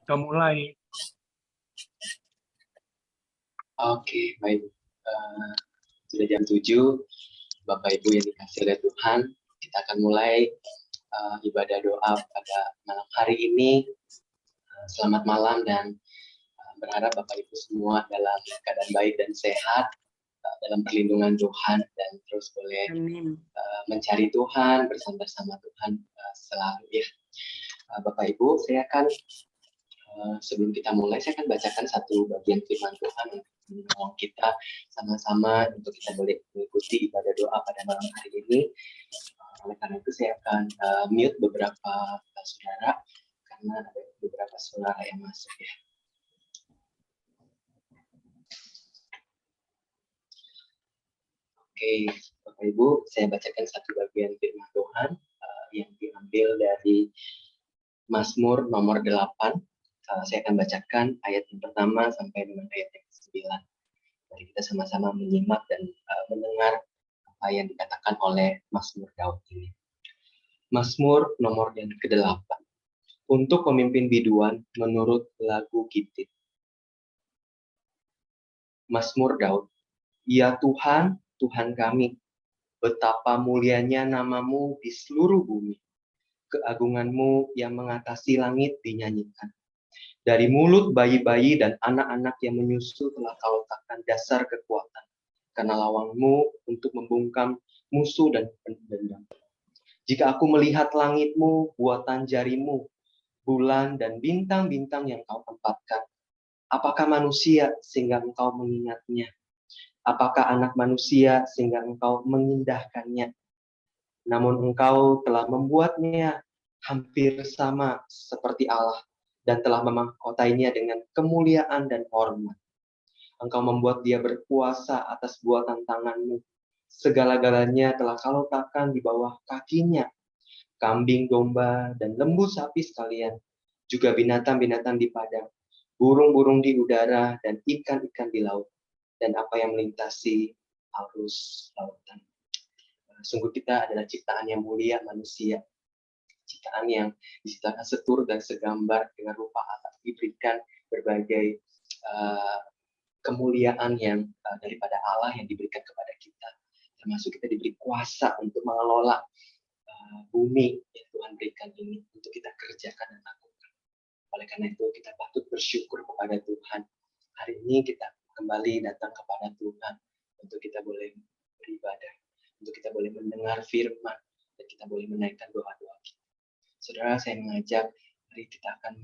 kita mulai. Oke, baik. Sudah jam 7, Bapak Ibu yang dikasih oleh Tuhan, kita akan mulai ibadah doa pada malam hari ini. Selamat malam dan berharap Bapak Ibu semua dalam keadaan baik dan sehat, dalam perlindungan Tuhan, dan terus boleh mencari Tuhan, bersama-sama Tuhan selalu ya. Bapak Ibu, saya akan sebelum kita mulai, saya akan bacakan satu bagian firman Tuhan untuk menolong kita sama-sama untuk kita boleh mengikuti ibadah doa pada malam hari ini. Oleh karena itu saya akan mute beberapa saudara karena ada beberapa suara yang masuk ya. Oke, Bapak Ibu, saya bacakan satu bagian firman Tuhan yang diambil dari Mazmur nomor 8. Saya akan bacakan ayat yang pertama sampai dengan ayat yang ke-9. Mari kita sama-sama menyimak dan mendengar apa yang dikatakan oleh Mazmur Daud ini. Mazmur nomor yang ke-8. Untuk pemimpin biduan menurut lagu Gittith. Mazmur Daud. Ya Tuhan, Tuhan kami, betapa mulianya namamu di seluruh bumi. Keagunganmu yang mengatasi langit dinyanyikan. Dari mulut bayi-bayi dan anak-anak yang menyusu telah kau letakkan dasar kekuatan. Karena lawangmu untuk membungkam musuh dan pendendam. Jika aku melihat langitmu, buatan jarimu, bulan dan bintang-bintang yang kau tempatkan, apakah manusia sehingga engkau mengingatnya? Apakah anak manusia sehingga engkau mengindahkannya? Namun engkau telah membuatnya hampir sama seperti Allah, dan telah memahkotainya dengan kemuliaan dan hormat. Engkau membuat dia berkuasa atas buatan tanganmu. Segala-galanya telah kau letakkan di bawah kakinya. Kambing, domba, dan lembu sapi sekalian. Juga binatang-binatang di padang. Burung-burung di udara, dan ikan-ikan di laut. Dan apa yang melintasi arus lautan. Sungguh kita adalah ciptaan yang mulia manusia. Ciptaan yang diciptakan seturut dan segambar dengan rupa Allah, diberikan berbagai kemuliaan yang daripada Allah yang diberikan kepada kita, termasuk kita diberi kuasa untuk mengelola bumi yang Tuhan berikan ini untuk kita kerjakan dan lakukan. Oleh karena itu kita patut bersyukur kepada Tuhan. Hari ini kita kembali datang kepada Tuhan untuk kita boleh beribadah, untuk kita boleh mendengar firman, dan kita boleh menaikkan doa-doa kita. Saudara, saya mengajak, mari kita akan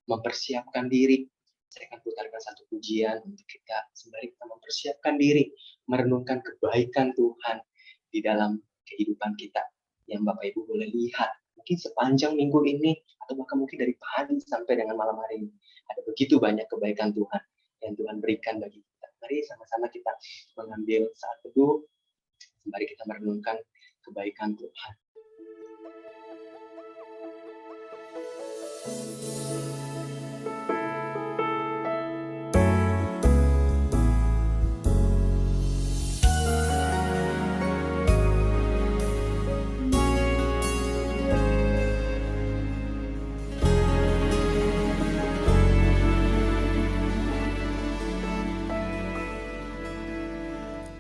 mempersiapkan diri. Saya akan putarkan satu pujian untuk kita, sembari kita mempersiapkan diri, merenungkan kebaikan Tuhan di dalam kehidupan kita, yang Bapak Ibu boleh lihat, mungkin sepanjang minggu ini, atau bahkan mungkin dari pagi sampai dengan malam hari ini. Ada begitu banyak kebaikan Tuhan, yang Tuhan berikan bagi kita. Mari sama-sama kita mengambil saat teduh, sembari kita merenungkan kebaikan Tuhan.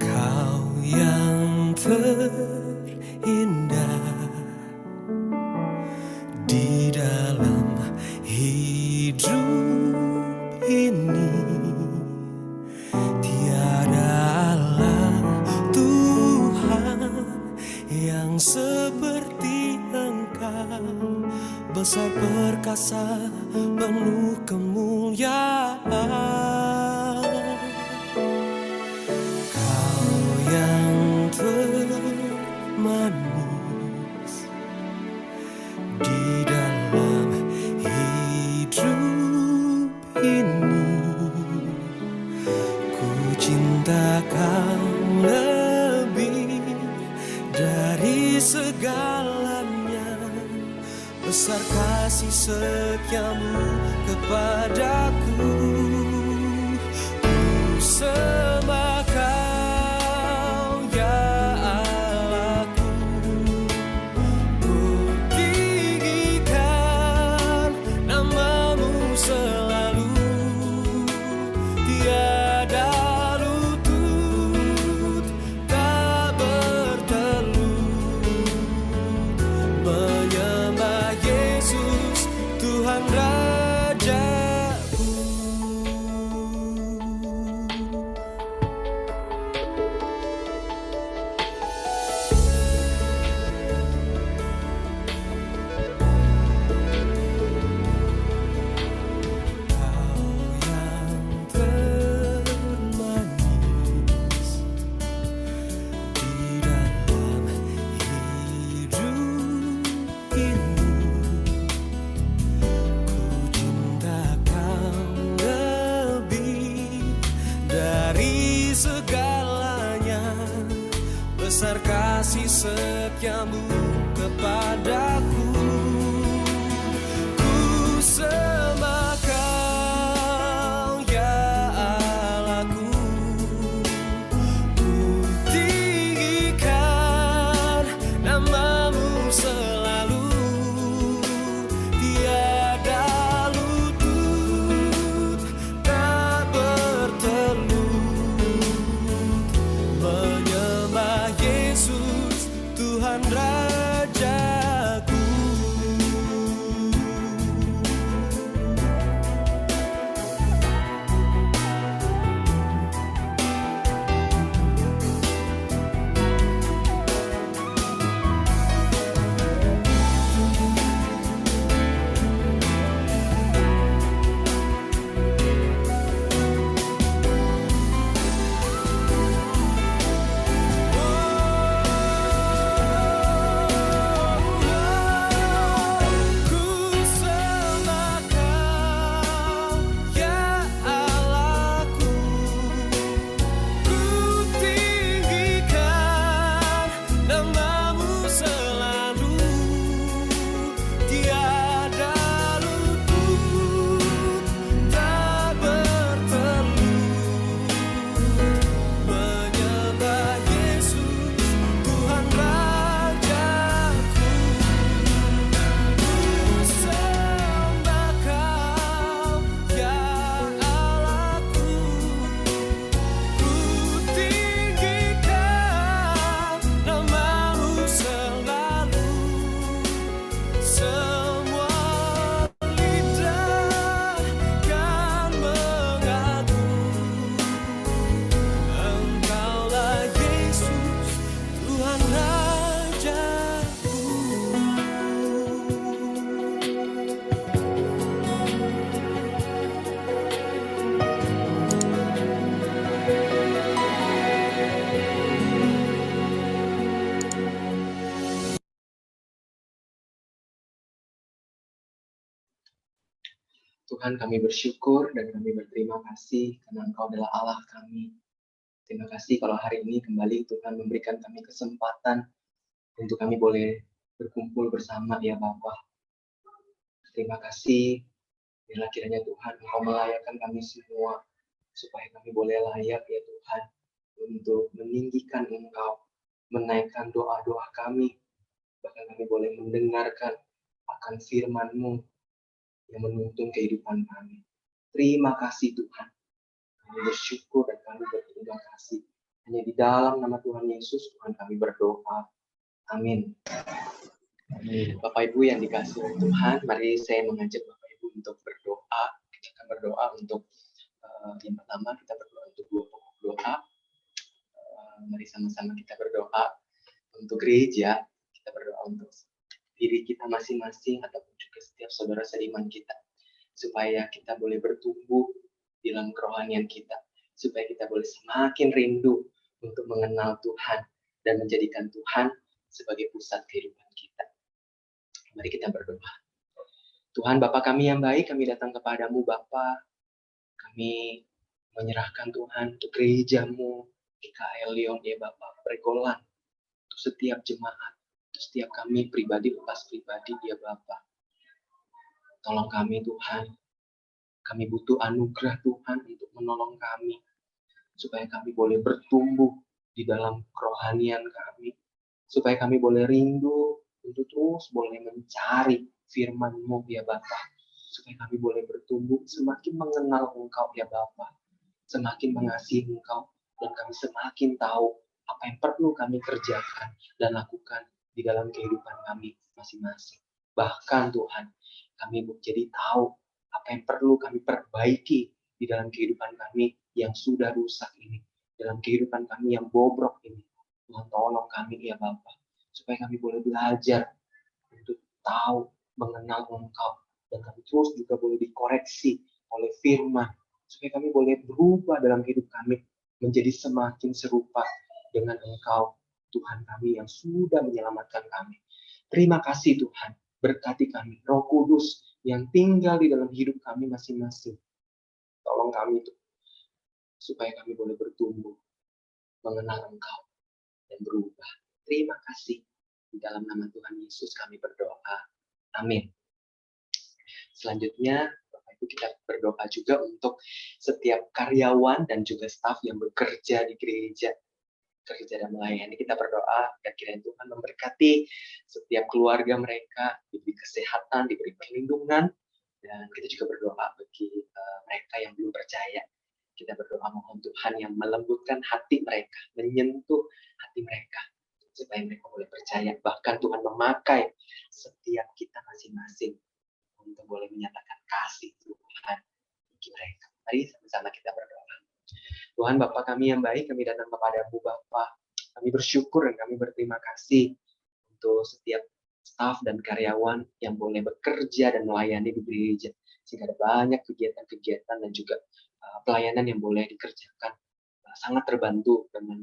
Kau yang terindah di dalam hidup ini, tiada Allah Tuhan yang seperti Engkau, besar perkasa penuh kemuliaan. Kau yang termanis di dalam hidup ini, ku cinta kau lebih dari segalanya. Besar kasih setiamu kepadaku, ku sembah kau ya Allahku, ku tinggikan namamu kasih setiamu kepadaku. Ku sembah Kau ya Allahku, ku tinggikan namamu selalu, tiada lutut tak bertelut, menyembah Yesus Tuhan Rajaku. Ku sembah Kau ya Allahku, ku tinggikan namamu selalu, tiada lutut tak bertelut, menyembah Yesus Tuhan Rajaku. Ku sembah Kau ya Allahku, ku tinggikan namamu selalu, semua lidah kan mengaku, Engkaulah Yesus Tuhan Rajaku. Tuhan, kami bersyukur dan kami berterima kasih karena Engkau adalah Allah kami. Terima kasih kalau hari ini kembali Tuhan memberikan kami kesempatan untuk kami boleh berkumpul bersama ya Bapa. Terima kasih, biarlah kiranya Tuhan Engkau melayakkan kami semua supaya kami boleh layak ya Tuhan untuk meninggikan Engkau, menaikkan doa-doa kami, bahkan kami boleh mendengarkan akan firman-Mu yang menuntun kehidupan kami. Terima kasih Tuhan. Kami bersyukur dan kami berterima kasih. Hanya di dalam nama Tuhan Yesus Tuhan kami berdoa. Amin. Bapak Ibu yang dikasihi oleh Tuhan, mari saya mengajak Bapak Ibu untuk berdoa. Kita akan berdoa untuk yang pertama kita berdoa untuk dua pokok doa. Mari sama-sama kita berdoa untuk gereja. Kita berdoa untuk diri kita masing-masing ataupun juga setiap saudara seiman kita, supaya kita boleh bertumbuh dalam kerohanian kita, supaya kita boleh semakin rindu untuk mengenal Tuhan dan menjadikan Tuhan sebagai pusat kehidupan kita. Mari kita berdoa. Tuhan Bapa kami yang baik, kami datang kepadamu Bapa. Kami menyerahkan Tuhan untuk gereja-Mu, GKL Lyon ya Bapa, Pregolan, untuk setiap jemaat, untuk setiap kami pribadi, lepas pribadi ya Bapa. Tolong kami Tuhan, kami butuh anugerah Tuhan untuk menolong kami, supaya kami boleh bertumbuh di dalam kerohanian kami, supaya kami boleh rindu untuk terus boleh mencari firman-Mu ya Bapa, supaya kami boleh bertumbuh semakin mengenal Engkau ya Bapa, semakin mengasihi Engkau, dan kami semakin tahu apa yang perlu kami kerjakan dan lakukan di dalam kehidupan kami masing-masing. Bahkan Tuhan, kami menjadi tahu apa yang perlu kami perbaiki di dalam kehidupan kami yang sudah rusak ini, dalam kehidupan kami yang bobrok ini. Tuhan tolong kami ya Bapa, supaya kami boleh belajar untuk tahu, mengenal Engkau, dan kami terus juga boleh dikoreksi oleh firman, supaya kami boleh berubah dalam hidup kami menjadi semakin serupa dengan Engkau, Tuhan kami yang sudah menyelamatkan kami. Terima kasih Tuhan, berkati kami, Roh Kudus yang tinggal di dalam hidup kami masing-masing. Tolong kami Tuhan, supaya kami boleh bertumbuh, mengenal Engkau, dan berubah. terima kasih. Di dalam nama Tuhan Yesus kami berdoa. Amin. Selanjutnya, Bapak Ibu, kita berdoa juga untuk setiap karyawan dan juga staf yang bekerja di gereja, kerja dan melayani. Kita berdoa dan kiranya Tuhan memberkati setiap keluarga mereka, diberi kesehatan, diberi perlindungan, dan kita juga berdoa bagi mereka yang belum percaya. Kita berdoa mohon Tuhan yang melembutkan hati mereka, menyentuh hati mereka, supaya mereka boleh percaya. Bahkan Tuhan memakai setiap kita masing-masing untuk boleh menyatakan kasih Tuhan bagi mereka. Mari sama-sama kita berdoa. Tuhan Bapa kami yang baik, kami datang kepada-Mu Bapa. Kami bersyukur dan kami berterima kasih untuk setiap staf dan karyawan yang boleh bekerja dan melayani di gereja. Sehingga ada banyak kegiatan-kegiatan dan juga pelayanan yang boleh dikerjakan. Sangat terbantu dengan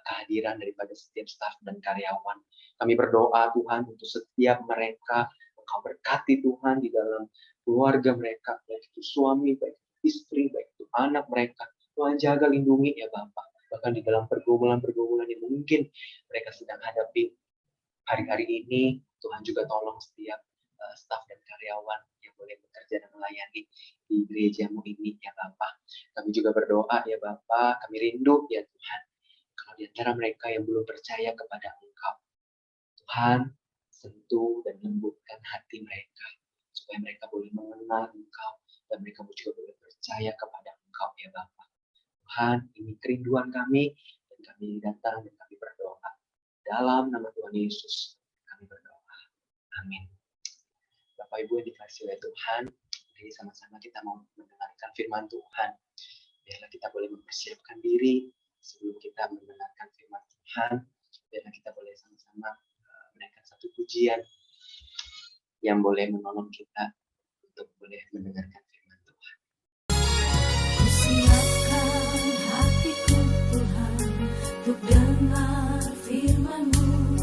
kehadiran daripada setiap staf dan karyawan. Kami berdoa Tuhan untuk setiap mereka, Engkau berkati Tuhan di dalam keluarga mereka, baik itu suami, baik itu istri, baik itu anak mereka. Tuhan jaga, lindungi ya Bapak. Bahkan di dalam pergumulan-pergumulan yang mungkin mereka sedang hadapi hari-hari ini, Tuhan juga tolong setiap staf dan karyawan yang boleh bekerja dan melayani di gereja-Mu ini ya Bapak. Kami juga berdoa ya Bapak, kami rindu ya Tuhan, kalau di antara mereka yang belum percaya kepada Engkau, Tuhan sentuh dan lembutkan hati mereka, supaya mereka boleh mengenal Engkau, dan mereka juga boleh percaya kepada Engkau ya Bapak. Tuhan, ini kerinduan kami, dan kami datang dan kami berdoa. Dalam nama Tuhan Yesus, kami berdoa. Amin. Bapak Ibu yang dikasihi oleh Tuhan, jadi sama-sama kita mau mendengarkan firman Tuhan. Biarlah kita boleh mempersiapkan diri sebelum kita mendengarkan firman Tuhan. Biarlah kita boleh sama-sama menaikkan satu pujian yang boleh menolong kita untuk boleh mendengarkan firman Tuhan. Kusiapkan hatiku Tuhan untuk dengar firman-Mu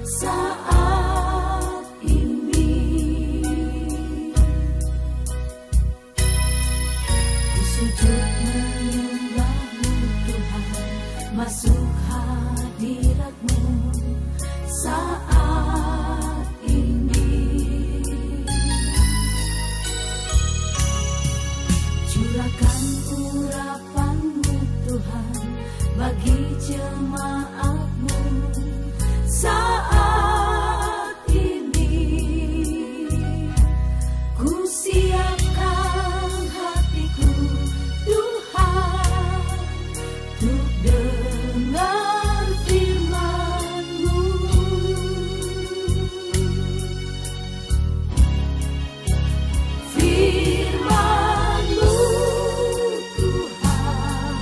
saat ini. Ku sujud menyembah-Mu Tuhan, masuk hadirat-Mu saat ini. Curahkan urapan-Mu Tuhan bagi jemaat-Mu saat ini. Ku siapkan hatiku Tuhan untuk dengar firman-Mu. Firman-Mu Tuhan,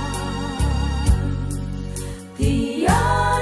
tiada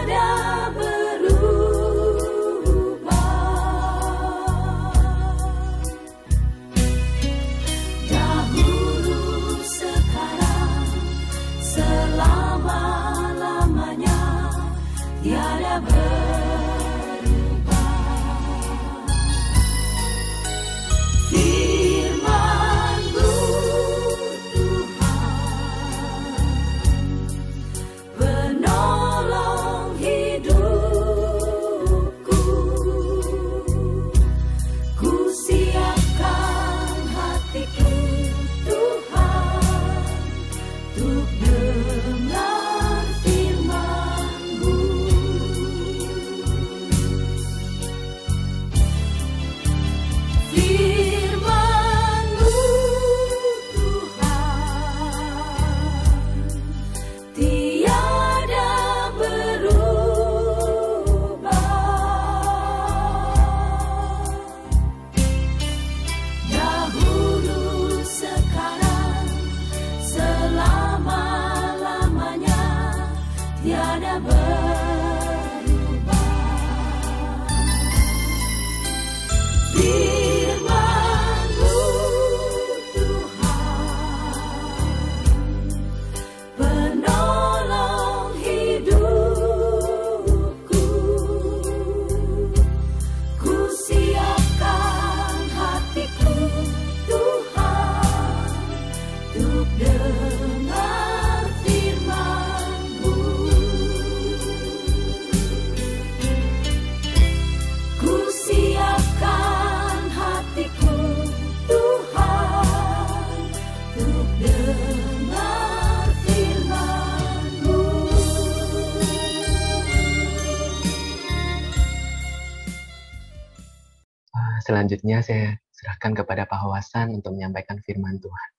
selanjutnya saya serahkan kepada Pak Hawasan untuk menyampaikan firman Tuhan.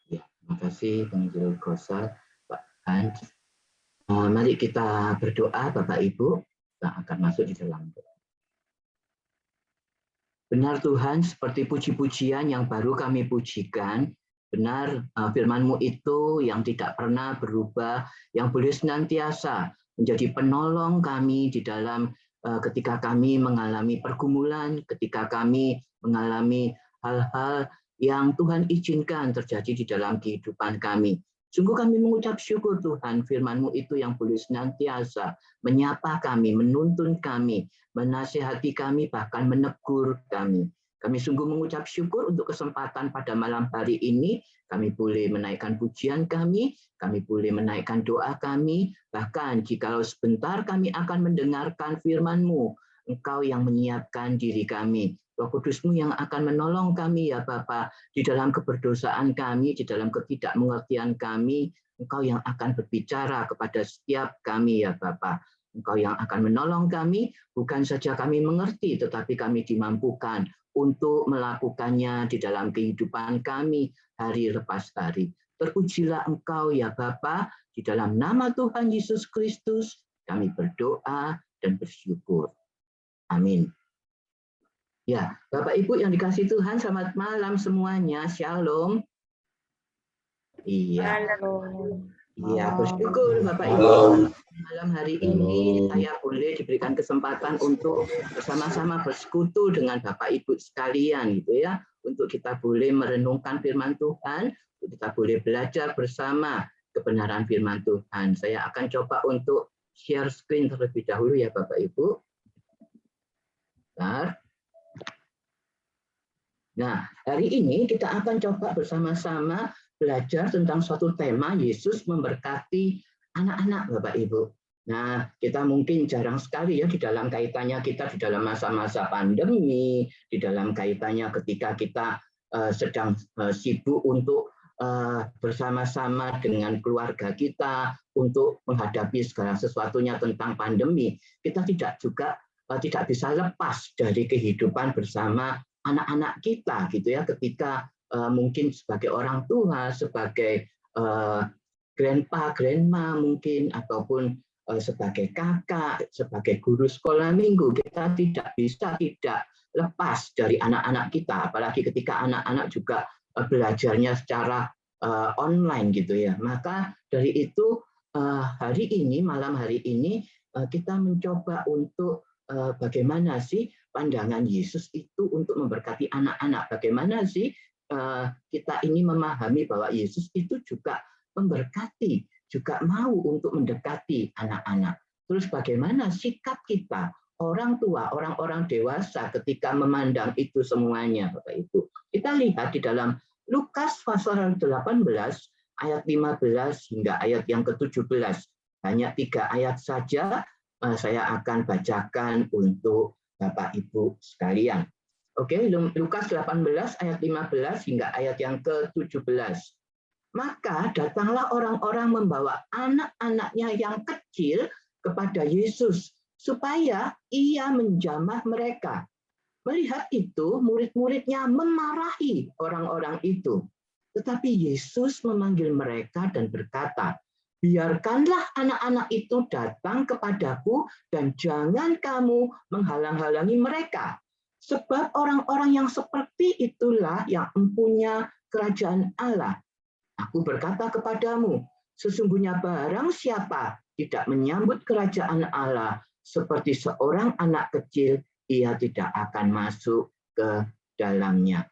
Ya, terima kasih Bang Jero Gosal, Pak Hans. Mari kita berdoa, Bapak Ibu. Kita akan masuk di dalam doa. Benar Tuhan, seperti puji-pujian yang baru kami pujikan, benar firman-Mu itu yang tidak pernah berubah, yang boleh senantiasa menjadi penolong kami di dalam ketika kami mengalami pergumulan, ketika kami mengalami hal-hal yang Tuhan izinkan terjadi di dalam kehidupan kami. Sungguh kami mengucap syukur Tuhan, firman-Mu itu yang boleh senantiasa menyapa kami, menuntun kami, menasihati kami, bahkan menegur kami. Kami sungguh mengucap syukur untuk kesempatan pada malam hari ini. Kami boleh menaikkan pujian kami boleh menaikkan doa kami, bahkan jikalau sebentar kami akan mendengarkan firman-Mu, Engkau yang menyiapkan diri kami. Roh Kudus-Mu yang akan menolong kami ya Bapa, di dalam keberdosaan kami, di dalam ketidakmengertian kami, Engkau yang akan berbicara kepada setiap kami ya Bapa. Engkau yang akan menolong kami, bukan saja kami mengerti, tetapi kami dimampukan untuk melakukannya di dalam kehidupan kami hari lepas hari. Terpujilah Engkau ya Bapa, di dalam nama Tuhan Yesus Kristus, kami berdoa dan bersyukur. Amin. Ya, Bapak Ibu yang dikasihi Tuhan, selamat malam semuanya. Shalom. Iya. Iya, bersyukur Bapak Ibu. Malam hari ini saya boleh diberikan kesempatan untuk bersama-sama bersekutu dengan Bapak Ibu sekalian gitu ya, untuk kita boleh merenungkan firman Tuhan, untuk kita boleh belajar bersama kebenaran firman Tuhan. Saya akan coba untuk share screen terlebih dahulu ya Bapak Ibu. Bentar. Nah, hari ini kita akan coba bersama-sama belajar tentang suatu tema Yesus memberkati anak-anak, Bapak Ibu. Nah, kita mungkin jarang sekali ya di dalam kaitannya kita di dalam masa-masa pandemi, di dalam kaitannya ketika kita sedang sibuk untuk bersama-sama dengan keluarga kita untuk menghadapi segala sesuatunya tentang pandemi. Kita tidak bisa lepas dari kehidupan bersama anak-anak kita gitu ya, ketika mungkin sebagai orang tua, sebagai grandpa, grandma mungkin, ataupun sebagai kakak, sebagai guru sekolah minggu, kita tidak bisa tidak lepas dari anak-anak kita, apalagi ketika anak-anak juga belajarnya secara online gitu ya. Maka dari itu hari ini, malam hari ini kita mencoba untuk bagaimana sih pandangan Yesus itu untuk memberkati anak-anak. Bagaimana sih kita ini memahami bahwa Yesus itu juga memberkati, juga mau untuk mendekati anak-anak. Terus bagaimana sikap kita, orang tua, orang-orang dewasa ketika memandang itu semuanya, Bapak Ibu. Kita lihat di dalam Lukas pasal 18 ayat 15 hingga ayat yang ke-17. Hanya 3 ayat saja saya akan bacakan untuk Bapak Ibu sekalian. Oke, Lukas 18 ayat 15 hingga ayat yang ke-17. Maka datanglah orang-orang membawa anak-anaknya yang kecil kepada Yesus supaya ia menjamah mereka. Melihat itu, murid-muridnya memarahi orang-orang itu. Tetapi Yesus memanggil mereka dan berkata, biarkanlah anak-anak itu datang kepadaku dan jangan kamu menghalang-halangi mereka. Sebab orang-orang yang seperti itulah yang mempunyai kerajaan Allah. Aku berkata kepadamu, sesungguhnya barang siapa tidak menyambut kerajaan Allah seperti seorang anak kecil, ia tidak akan masuk ke dalamnya.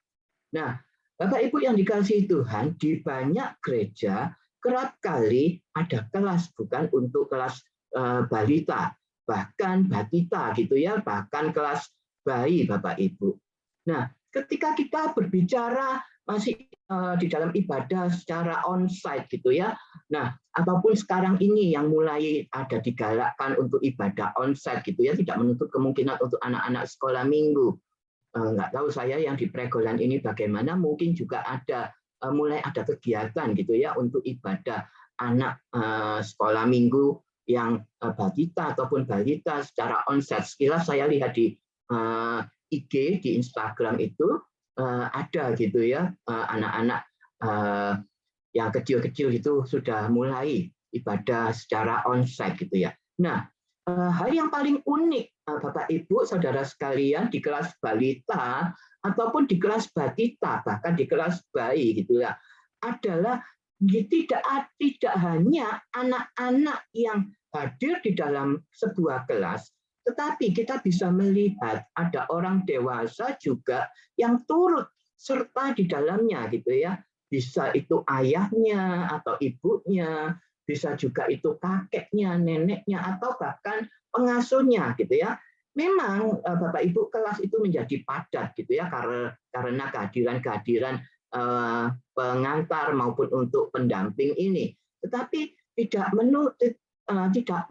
Nah, Bapak Ibu yang dikasihi Tuhan, di banyak gereja kerap kali ada kelas, bukan untuk kelas balita, bahkan batita gitu ya, bahkan kelas bayi Bapak Ibu. Nah, ketika kita berbicara masih di dalam ibadah secara onsite gitu ya. Nah, apapun sekarang ini yang mulai ada digalakkan untuk ibadah onsite gitu ya, tidak menutup kemungkinan untuk anak-anak sekolah minggu. Nggak tahu saya yang di Pregolan ini bagaimana, mungkin juga ada mulai ada kegiatan gitu ya untuk ibadah anak sekolah minggu yang batita ataupun balita secara onsite. Sekilas saya lihat di IG, di Instagram itu ada gitu ya, anak-anak yang kecil-kecil itu sudah mulai ibadah secara onsite gitu ya. Nah, hal yang paling unik Bapak Ibu Saudara sekalian di kelas balita ataupun di kelas batita, bahkan di kelas bayi gitu ya, adalah tidak hanya anak-anak yang hadir di dalam sebuah kelas, tetapi kita bisa melihat ada orang dewasa juga yang turut serta di dalamnya gitu ya. Bisa itu ayahnya atau ibunya, bisa juga itu kakeknya, neneknya, atau bahkan pengasuhnya gitu ya. Memang Bapak Ibu kelas itu menjadi padat gitu ya karena kehadiran pengantar maupun untuk pendamping ini. Tetapi tidak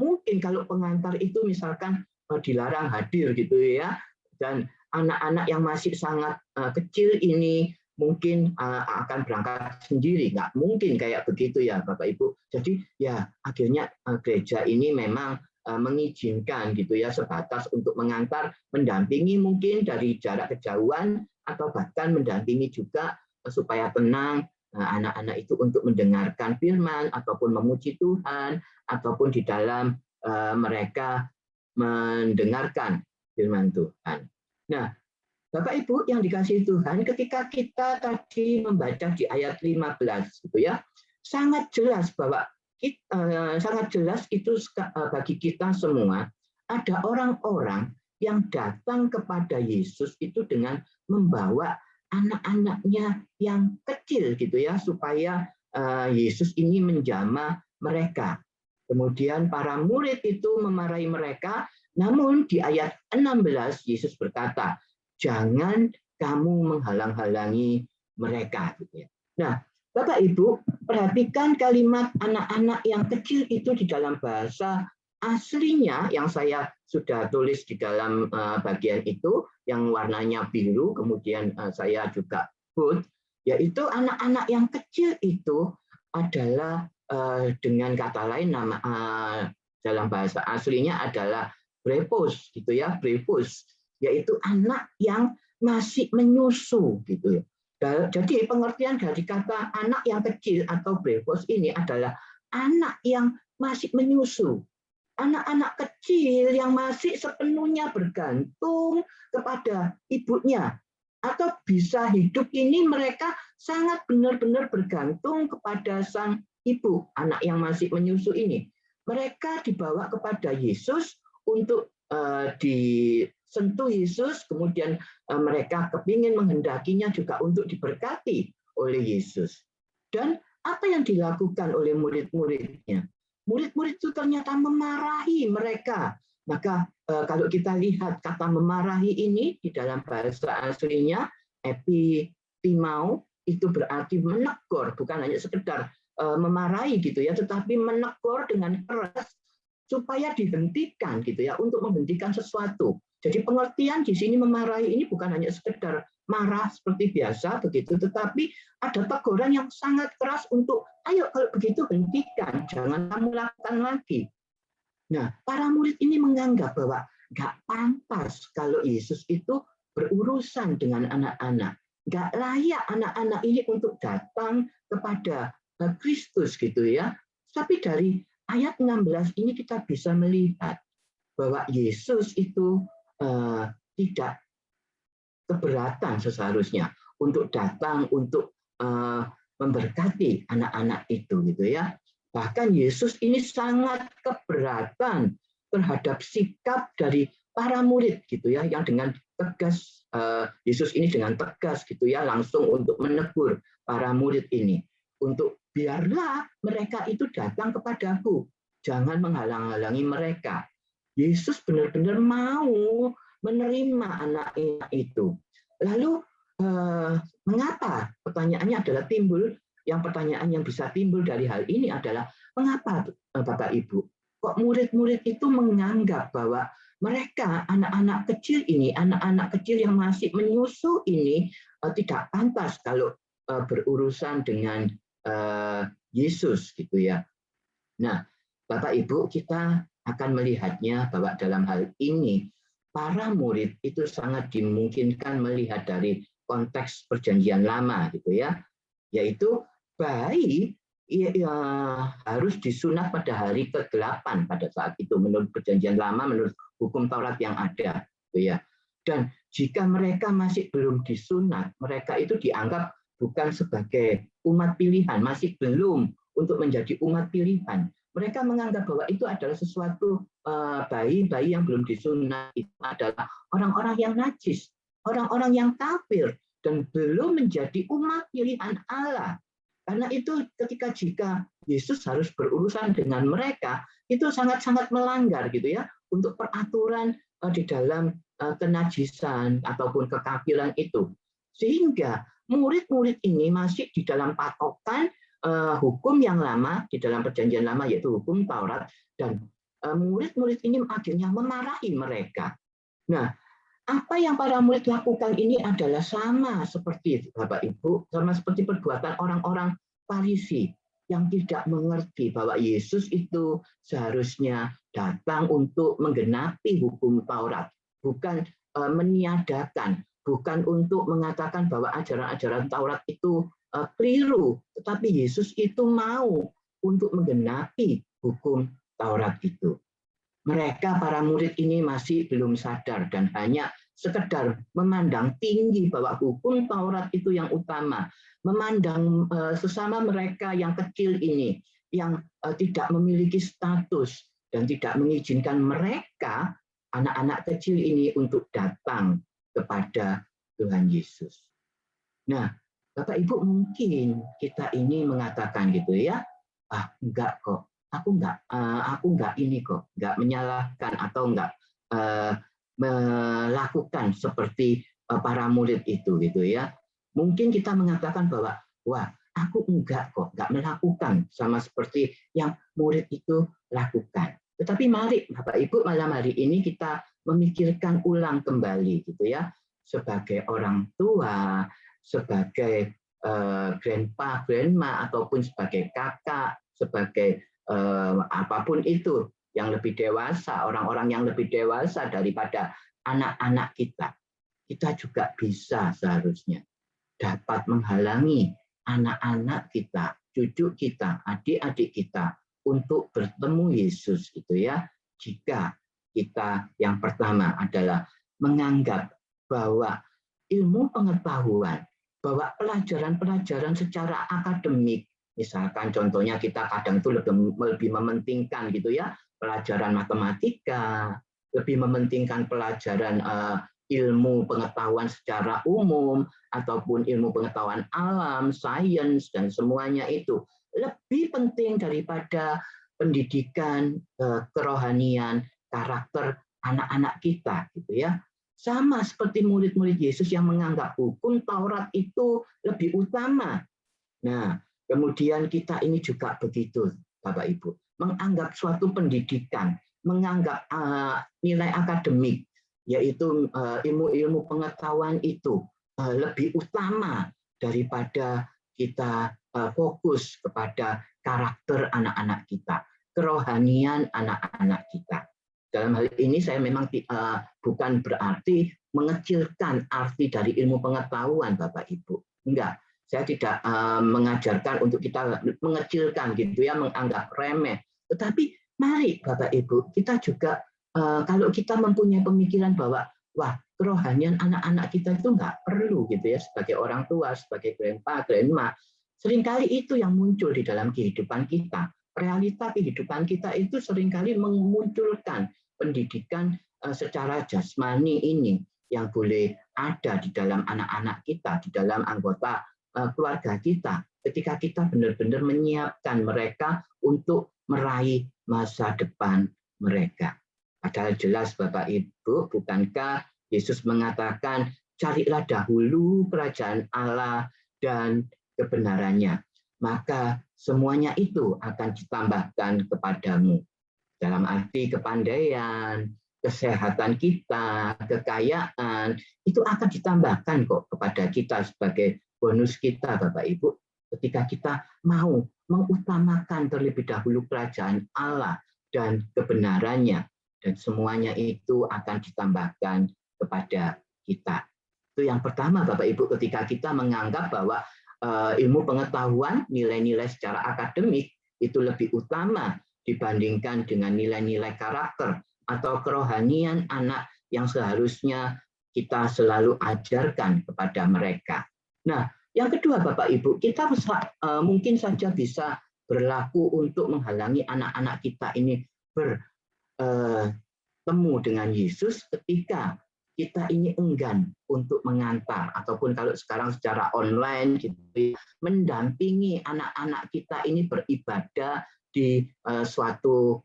mungkin kalau pengantar itu misalkan dilarang hadir gitu ya. Dan anak-anak yang masih sangat kecil ini mungkin akan berangkat sendiri, nggak mungkin kayak begitu ya Bapak Ibu. Jadi ya akhirnya gereja ini memang mengizinkan gitu ya sebatas untuk mengantar, mendampingi mungkin dari jarak kejauhan atau bahkan mendampingi juga supaya tenang anak-anak itu untuk mendengarkan firman ataupun memuji Tuhan ataupun di dalam mereka mendengarkan firman Tuhan. Nah, Bapak Ibu yang dikasihi Tuhan, ketika kita tadi membaca di ayat 15 gitu ya, sangat jelas bahwa sangat jelas itu bagi kita semua ada orang-orang yang datang kepada Yesus itu dengan membawa anak-anaknya yang kecil gitu ya, supaya Yesus ini menjamah mereka. Kemudian para murid itu memarahi mereka, namun di ayat 16 Yesus berkata, jangan kamu menghalang-halangi mereka. Nah, Bapak Ibu, perhatikan kalimat anak-anak yang kecil itu di dalam bahasa aslinya yang saya sudah tulis di dalam bagian itu, yang warnanya biru, kemudian saya juga put, yaitu anak-anak yang kecil itu adalah dengan kata lain nama dalam bahasa aslinya adalah brepos gitu ya, brepos, yaitu anak yang masih menyusu gitu ya. Jadi pengertian dari kata anak yang kecil atau brepos ini adalah anak yang masih menyusu. Anak-anak kecil yang masih sepenuhnya bergantung kepada ibunya. Atau bisa hidup ini mereka sangat benar-benar bergantung kepada sang ibu, anak yang masih menyusu ini. Mereka dibawa kepada Yesus untuk disentuh Yesus, kemudian mereka kepingin menghendakinya juga untuk diberkati oleh Yesus. Dan apa yang dilakukan oleh murid-muridnya? Murid-murid itu ternyata memarahi mereka. Maka kalau kita lihat kata memarahi ini di dalam bahasa aslinya, epitimau, itu berarti menegur, bukan hanya sekedar memarahi gitu ya, tetapi menegur dengan keras supaya dihentikan gitu ya, untuk menghentikan sesuatu. Jadi pengertian di sini memarahi ini bukan hanya sekedar marah seperti biasa begitu, tetapi ada teguran yang sangat keras untuk ayo kalau begitu hentikan, jangan kamu lakukan lagi. Nah, para murid ini menganggap bahwa nggak pantas kalau Yesus itu berurusan dengan anak-anak. Nggak layak anak-anak ini untuk datang kepada Kristus gitu ya. Tapi dari ayat 16 ini kita bisa melihat bahwa Yesus itu tidak keberatan seharusnya untuk datang untuk memberkati anak-anak itu gitu ya. Bahkan Yesus ini sangat keberatan terhadap sikap dari para murid gitu ya, yang dengan tegas Yesus ini dengan tegas gitu ya langsung untuk menegur para murid ini untuk biarlah mereka itu datang kepadaku, jangan menghalang-halangi mereka. Yesus benar-benar mau menerima anak-anak itu. Lalu mengapa? Pertanyaannya adalah pertanyaan yang bisa timbul dari hal ini adalah mengapa Bapak Ibu kok murid-murid itu menganggap bahwa mereka anak-anak kecil ini, anak-anak kecil yang masih menyusu ini tidak pantas kalau berurusan dengan Yesus gitu ya. Nah, Bapak Ibu, kita akan melihatnya bahwa dalam hal ini para murid itu sangat dimungkinkan melihat dari konteks perjanjian lama gitu ya, yaitu bayi harus disunat pada hari ke-8 pada saat itu menurut perjanjian lama, menurut hukum Taurat yang ada gitu ya. Dan jika mereka masih belum disunat, mereka itu dianggap bukan sebagai umat pilihan, masih belum untuk menjadi umat pilihan. Mereka menganggap bahwa itu adalah sesuatu bayi-bayi yang belum disunat itu adalah orang-orang yang najis, orang-orang yang kafir dan belum menjadi umat pilihan Allah. Karena itu jika Yesus harus berurusan dengan mereka, itu sangat-sangat melanggar gitu ya untuk peraturan di dalam kenajisan ataupun kekafiran itu. Sehingga murid-murid ini masih di dalam patokan hukum yang lama di dalam perjanjian lama yaitu hukum Taurat, dan murid-murid ini akhirnya memarahi mereka. Nah, apa yang para murid lakukan ini adalah sama seperti Bapak Ibu, sama seperti perbuatan orang-orang Farisi yang tidak mengerti bahwa Yesus itu seharusnya datang untuk menggenapi hukum Taurat, bukan meniadakan, bukan untuk mengatakan bahwa ajaran-ajaran Taurat itu keliru, tetapi Yesus itu mau untuk menggenapi hukum Taurat itu. Mereka, para murid ini masih belum sadar dan hanya sekedar memandang tinggi bahwa hukum Taurat itu yang utama, memandang sesama mereka yang kecil ini, yang tidak memiliki status dan tidak mengizinkan mereka, anak-anak kecil ini untuk datang kepada Tuhan Yesus. Nah, Bapak Ibu mungkin kita ini mengatakan gitu ya, enggak kok, aku enggak ini kok, enggak menyalahkan atau enggak melakukan seperti para murid itu gitu ya. Mungkin kita mengatakan bahwa wah, aku enggak kok, enggak melakukan sama seperti yang murid itu lakukan. Tetapi mari Bapak Ibu malam hari ini kita memikirkan ulang kembali gitu ya, sebagai orang tua, sebagai grandpa, grandma, ataupun sebagai kakak, sebagai apapun itu yang lebih dewasa, orang-orang yang lebih dewasa daripada anak-anak kita. Kita juga bisa seharusnya dapat menghalangi anak-anak kita, cucu kita, adik-adik kita untuk bertemu Yesus gitu ya. Jika kita yang pertama adalah menganggap bahwa ilmu pengetahuan, bahwa pelajaran-pelajaran secara akademik, misalkan contohnya kita kadang itu lebih mementingkan gitu ya, pelajaran matematika, lebih mementingkan pelajaran ilmu pengetahuan secara umum, ataupun ilmu pengetahuan alam, sains, dan semuanya itu lebih penting daripada pendidikan kerohanian, karakter anak-anak kita gitu ya. Sama seperti murid-murid Yesus yang menganggap hukum Taurat itu lebih utama. Nah, kemudian kita ini juga begitu, Bapak Ibu, menganggap suatu pendidikan, menganggap nilai akademik, yaitu ilmu-ilmu pengetahuan itu lebih utama daripada kita fokus kepada karakter anak-anak kita, kerohanian anak-anak kita. Dalam hal ini saya memang bukan berarti mengecilkan arti dari ilmu pengetahuan, Bapak Ibu. Enggak, saya tidak mengajarkan untuk kita mengecilkan gitu ya, menganggap remeh. Tetapi mari Bapak Ibu, kita juga kalau kita mempunyai pemikiran bahwa wah, kerohanian anak-anak kita itu enggak perlu gitu ya, sebagai orang tua, sebagai grandpa, grandma. Seringkali itu yang muncul di dalam kehidupan kita. Realita kehidupan kita itu seringkali memunculkan pendidikan secara jasmani ini yang boleh ada di dalam anak-anak kita, di dalam anggota keluarga kita, ketika kita benar-benar menyiapkan mereka untuk meraih masa depan mereka. Padahal jelas Bapak Ibu, bukankah Yesus mengatakan, carilah dahulu kerajaan Allah dan kebenarannya, maka semuanya itu akan ditambahkan kepadamu. Dalam arti kepandaian, kesehatan kita, kekayaan, itu akan ditambahkan kok kepada kita sebagai bonus kita, Bapak Ibu. Ketika kita mau mengutamakan terlebih dahulu kerajaan Allah dan kebenarannya, dan semuanya itu akan ditambahkan kepada kita. Itu yang pertama Bapak Ibu, ketika kita menganggap bahwa ilmu pengetahuan, nilai-nilai secara akademik itu lebih utama dibandingkan dengan nilai-nilai karakter atau kerohanian anak yang seharusnya kita selalu ajarkan kepada mereka. Nah, yang kedua Bapak Ibu, kita mungkin saja bisa berlaku untuk menghalangi anak-anak kita ini bertemu dengan Yesus ketika kita ini enggan untuk mengantar, ataupun kalau sekarang secara online gitu, mendampingi anak-anak kita ini beribadah di suatu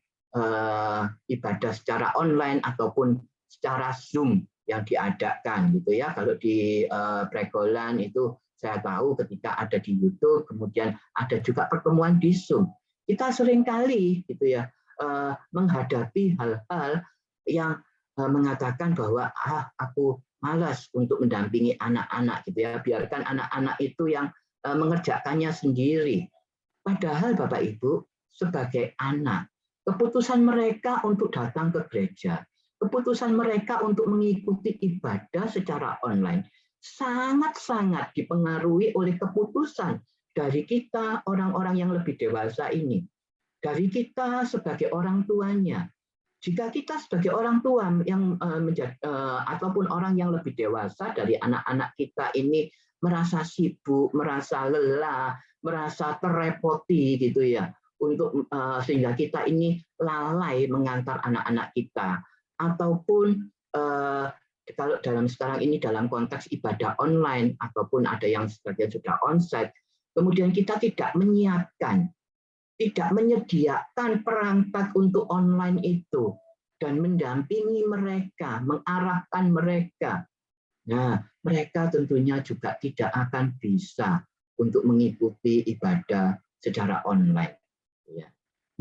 ibadah secara online ataupun secara Zoom yang diadakan gitu ya. Kalau di Pregolan itu saya tahu ketika ada di YouTube, kemudian ada juga pertemuan di Zoom. Kita seringkali gitu ya menghadapi hal-hal yang mengatakan bahwa aku malas untuk mendampingi anak-anak gitu ya, biarkan anak-anak itu yang mengerjakannya sendiri. Padahal Bapak Ibu, sebagai anak, keputusan mereka untuk datang ke gereja, keputusan mereka untuk mengikuti ibadah secara online sangat-sangat dipengaruhi oleh keputusan dari kita orang-orang yang lebih dewasa ini, dari kita sebagai orang tuanya. Jika kita sebagai orang tua yang ataupun orang yang lebih dewasa dari anak-anak kita ini merasa sibuk, merasa lelah, merasa terrepoti gitu ya, untuk sehingga kita ini lalai mengantar anak-anak kita, ataupun kalau dalam sekarang ini dalam konteks ibadah online ataupun ada yang sebagian sudah onsite, kemudian kita tidak menyiapkan, tidak menyediakan perangkat untuk online itu dan mendampingi mereka, mengarahkan mereka. Nah, mereka tentunya juga tidak akan bisa untuk mengikuti ibadah secara online.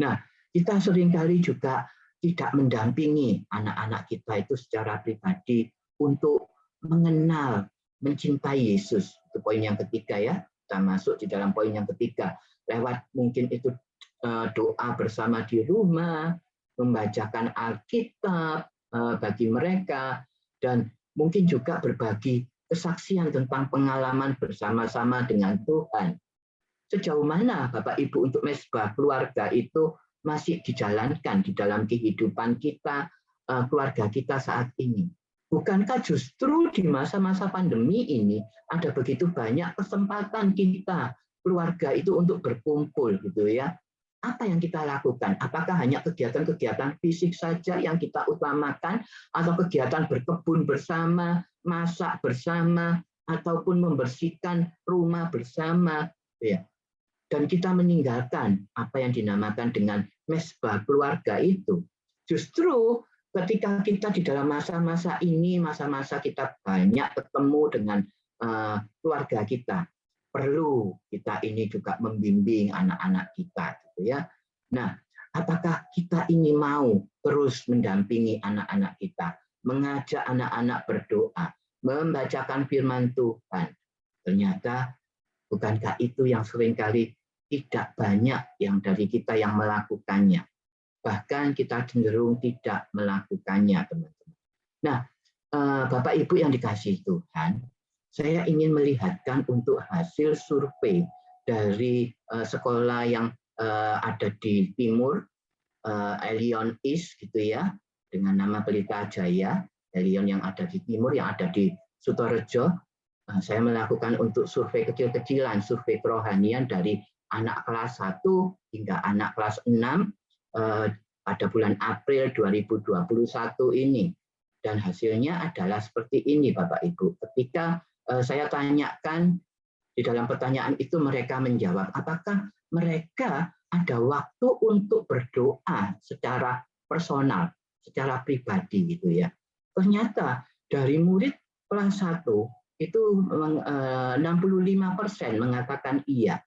Nah, kita seringkali juga tidak mendampingi anak-anak kita itu secara pribadi untuk mengenal, mencintai Yesus. Itu poin yang ketiga ya. Kita masuk di dalam poin yang ketiga. Lewat mungkin itu doa bersama di rumah, membacakan Alkitab bagi mereka, dan mungkin juga berbagi kesaksian tentang pengalaman bersama-sama dengan Tuhan. Sejauh mana Bapak Ibu untuk mesbah keluarga itu masih dijalankan di dalam kehidupan kita, keluarga kita saat ini? Bukankah justru di masa-masa pandemi ini ada begitu banyak kesempatan kita keluarga itu untuk berkumpul gitu ya? Apa yang kita lakukan? Apakah hanya kegiatan-kegiatan fisik saja yang kita utamakan, atau kegiatan berkebun bersama, masak bersama, ataupun membersihkan rumah bersama, ya? Dan kita meninggalkan apa yang dinamakan dengan mesbah keluarga itu. Justru ketika kita di dalam masa-masa ini, masa-masa kita banyak ketemu dengan keluarga kita, perlu kita ini juga membimbing anak-anak kita gitu ya. Nah, apakah kita ini mau terus mendampingi anak-anak kita, mengajak anak-anak berdoa, membacakan firman Tuhan? Ternyata bukankah itu yang seringkali tidak banyak yang dari kita yang melakukannya. Bahkan kita cenderung tidak melakukannya, teman-teman. Nah, Bapak Ibu yang dikasihi Tuhan, saya ingin melihatkan untuk hasil survei dari sekolah yang ada di timur, Elion East gitu ya, dengan nama Pelita Jaya, Elion yang ada di timur, yang ada di Sutorejo. Saya melakukan untuk survei kecil-kecilan, survei kerohanian dari anak kelas 1 hingga anak kelas 6 pada bulan April 2021 ini. Dan hasilnya adalah seperti ini Bapak Ibu. Ketika saya tanyakan di dalam pertanyaan itu, mereka menjawab apakah mereka ada waktu untuk berdoa secara personal, secara pribadi gitu ya. Ternyata dari murid kelas 1 itu 65% mengatakan iya.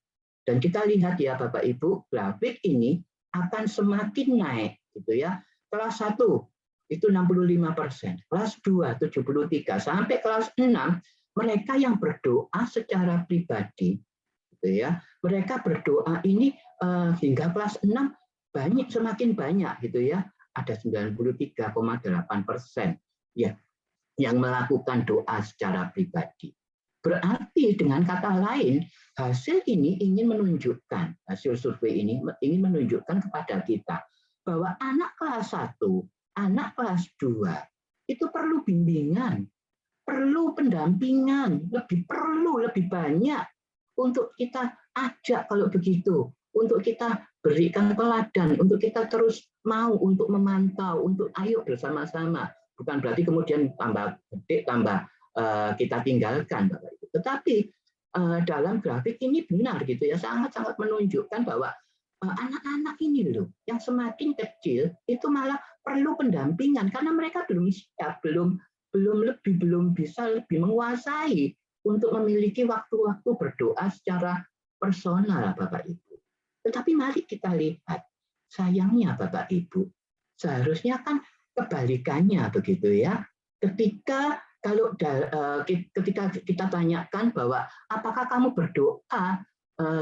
Dan kita lihat ya Bapak Ibu, grafik ini akan semakin naik gitu ya. Kelas 1 itu 65%, kelas 2 73, sampai kelas 6 mereka yang berdoa secara pribadi gitu ya. Mereka berdoa ini hingga kelas 6 semakin banyak gitu ya. ada 93,8% ya yang melakukan doa secara pribadi. Berarti dengan kata lain, hasil ini ingin menunjukkan, hasil survei ini ingin menunjukkan kepada kita bahwa anak kelas 1, anak kelas 2 itu perlu bimbingan, perlu pendampingan, lebih banyak untuk kita ajak kalau begitu, untuk kita berikan teladan, untuk kita terus mau untuk memantau, untuk ayo bersama-sama. Bukan berarti kemudian tambah gede, tambah kita tinggalkan, Bapak Ibu. Tetapi dalam grafik ini benar gitu ya, sangat-sangat menunjukkan bahwa anak-anak ini loh, yang semakin kecil itu malah perlu pendampingan karena mereka belum siap, belum bisa lebih menguasai untuk memiliki waktu-waktu berdoa secara personal, Bapak Ibu. Tetapi mari kita lihat, sayangnya Bapak Ibu, seharusnya kan kebalikannya begitu ya. Ketika kita tanyakan bahwa apakah kamu berdoa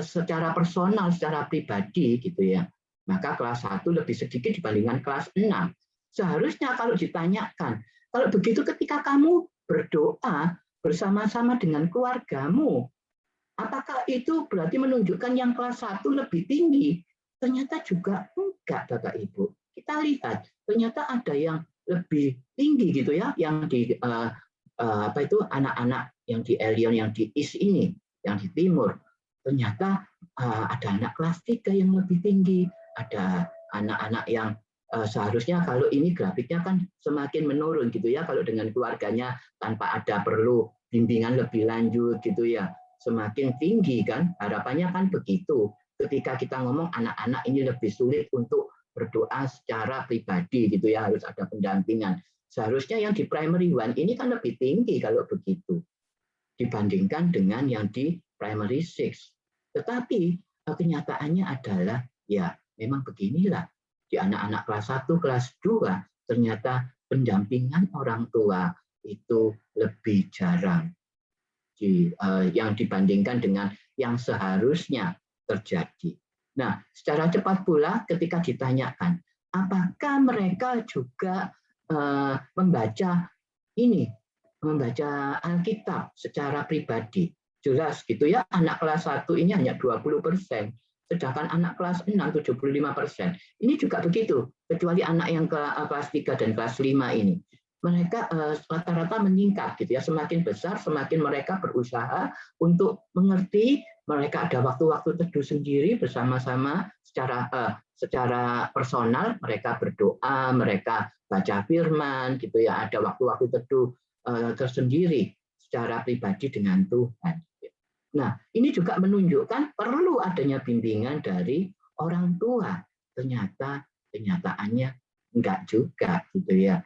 secara personal, secara pribadi gitu ya, maka kelas 1 lebih sedikit dibandingkan kelas 6. Seharusnya kalau ditanyakan, kalau begitu ketika kamu berdoa bersama-sama dengan keluargamu, apakah itu berarti menunjukkan yang kelas 1 lebih tinggi? Ternyata juga enggak, Bapak Ibu. Kita lihat, ternyata ada yang lebih tinggi gitu ya, yang di anak-anak yang di Elion, yang di East ini, yang di timur. Ternyata ada anak kelas 3 yang lebih tinggi, ada anak-anak yang seharusnya kalau ini grafiknya kan semakin menurun gitu ya, kalau dengan keluarganya tanpa ada perlu bimbingan lebih lanjut gitu ya, semakin tinggi kan, harapannya kan begitu. Ketika kita ngomong anak-anak ini lebih sulit untuk berdoa secara pribadi gitu ya, harus ada pendampingan. Seharusnya yang di primary 1 ini kan lebih tinggi kalau begitu dibandingkan dengan yang di primary 6. Tetapi kenyataannya adalah ya memang beginilah, di anak-anak kelas 1, kelas 2 ternyata pendampingan orang tua itu lebih jarang yang dibandingkan dengan yang seharusnya terjadi. Nah, secara cepat pula ketika ditanyakan, apakah mereka juga membaca Alkitab secara pribadi? Jelas gitu ya, anak kelas 1 ini hanya 20%, sedangkan anak kelas 6 75%. Ini juga begitu, kecuali anak yang kelas 3 dan kelas 5 ini. Mereka rata-rata meningkat gitu ya, semakin besar semakin mereka berusaha untuk mengerti, mereka ada waktu-waktu teduh sendiri bersama-sama secara personal, mereka berdoa, mereka baca firman gitu ya, ada waktu-waktu teduh tersendiri secara pribadi dengan Tuhan. Nah, ini juga menunjukkan perlu adanya bimbingan dari orang tua. Ternyata kenyataannya enggak juga gitu ya.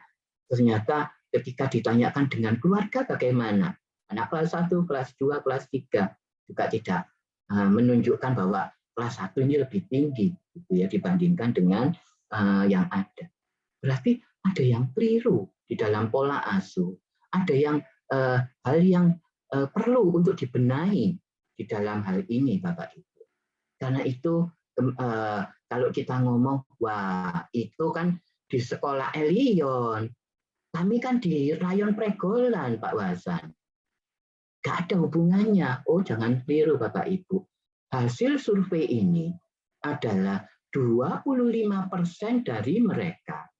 Ternyata ketika ditanyakan dengan keluarga bagaimana, anak kelas 1, kelas 2, kelas 3 juga tidak menunjukkan bahwa kelas 1 ini lebih tinggi gitu ya dibandingkan dengan yang ada. Berarti ada yang keliru di dalam pola asuh, ada yang hal yang perlu untuk dibenahi di dalam hal ini, Bapak Ibu. Karena itu kalau kita ngomong, wah itu kan di sekolah Elion, kami kan di rayon Pregolan, Pak Wasan. Gak ada hubungannya. Oh, jangan keliru, Bapak Ibu. Hasil survei ini adalah 25% dari mereka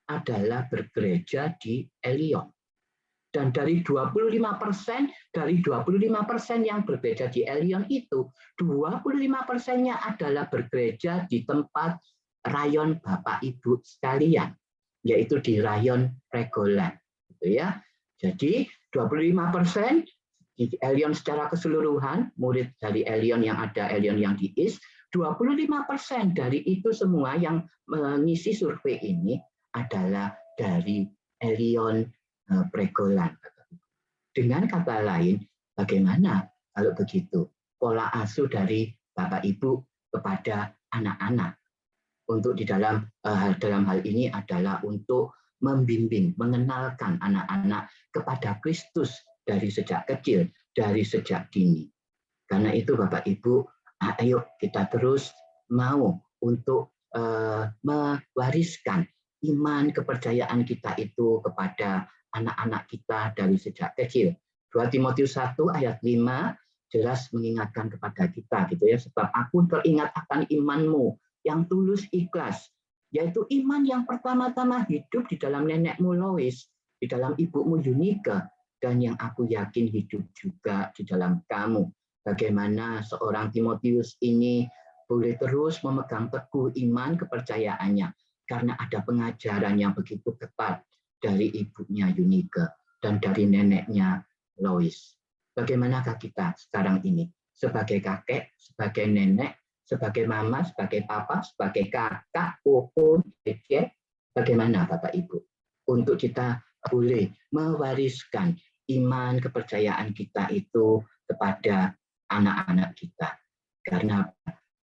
adalah bergereja di Elion. Dan dari 25% yang bergereja di Elion itu, 25%-nya adalah bergereja di tempat rayon Bapak Ibu sekalian, yaitu di rayon Pregolan, gitu ya. Jadi 25% di Elion secara keseluruhan, murid dari Elion yang ada, Elion yang di East, 25% dari itu semua yang mengisi survei ini adalah dari Elion Pregolan. Dengan kata lain, bagaimana kalau begitu pola asuh dari Bapak Ibu kepada anak-anak? Untuk di dalam hal ini adalah untuk membimbing, mengenalkan anak-anak kepada Kristus dari sejak kecil, dari sejak dini. Karena itu Bapak Ibu, ayo kita terus mau untuk mewariskan iman kepercayaan kita itu kepada anak-anak kita dari sejak kecil. 2 Timotius 1 ayat 5 jelas mengingatkan kepada kita gitu ya, sebab aku teringat akan imanmu yang tulus ikhlas, yaitu iman yang pertama-tama hidup di dalam nenekmu Lois, di dalam ibumu Yunika, dan yang aku yakin hidup juga di dalam kamu. Bagaimana seorang Timotius ini boleh terus memegang teguh iman kepercayaannya karena ada pengajaran yang begitu ketat dari ibunya Yunika dan dari neneknya Lois. Bagaimanakah kita sekarang ini sebagai kakek, sebagai nenek, sebagai mama, sebagai papa, sebagai kakak, opo, dede, bagaimana Bapak Ibu untuk kita boleh mewariskan iman kepercayaan kita itu kepada anak-anak kita.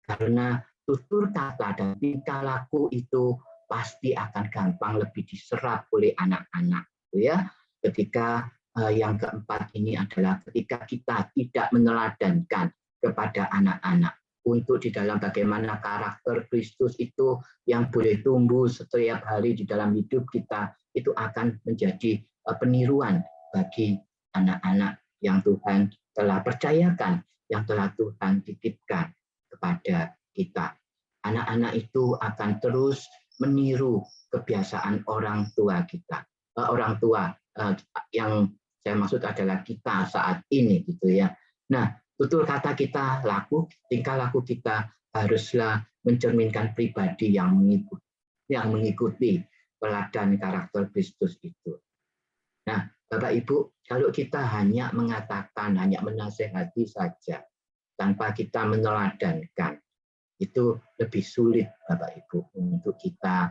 Karena tutur kata dan tingkah laku itu pasti akan gampang lebih diserap oleh anak-anak, ya. Ketika yang keempat ini adalah ketika kita tidak meneladankan kepada anak-anak untuk di dalam bagaimana karakter Kristus itu yang boleh tumbuh setiap hari di dalam hidup kita, itu akan menjadi peniruan bagi anak-anak yang Tuhan telah percayakan, yang telah Tuhan titipkan kepada kita. Anak-anak itu akan terus meniru kebiasaan orang tua kita, orang tua yang saya maksud adalah kita saat ini gitu ya. Nah, tutur kata kita, tingkah laku kita haruslah mencerminkan pribadi yang mengikuti teladan karakter Kristus itu. Nah, Bapak Ibu, kalau kita hanya mengatakan, hanya menasehati saja tanpa kita meneladankan, itu lebih sulit Bapak Ibu untuk kita